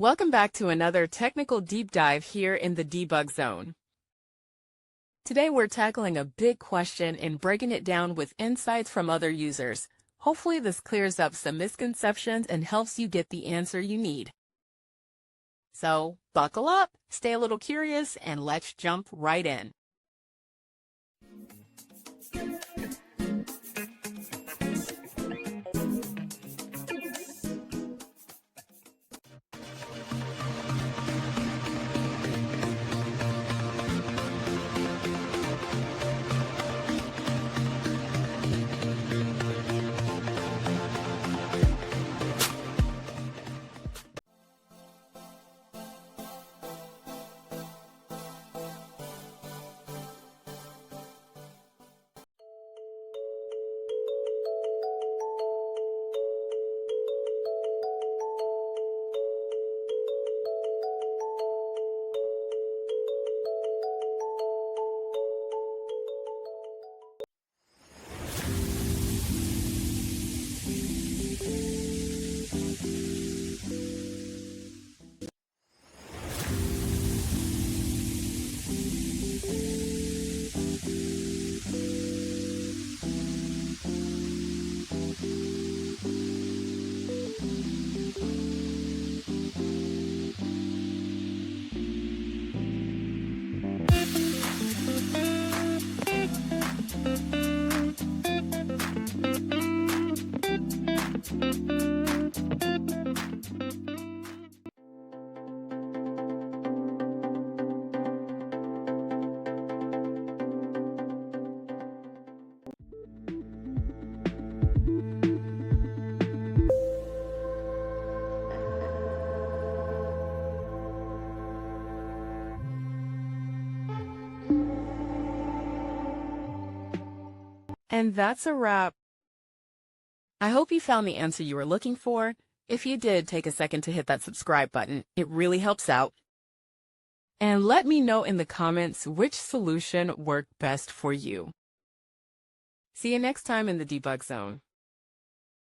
Welcome back to another technical deep dive here in the debug zone. Today we're tackling a big question and breaking it down with insights from other users. Hopefully this clears up some misconceptions and helps you get the answer you need. So buckle up, stay a little curious, and let's jump right in. And that's a wrap. I hope you found the answer you were looking for. If you did, take a second to hit that subscribe button. It really helps out. And let me know in the comments which solution worked best for you. See you next time in the debug zone.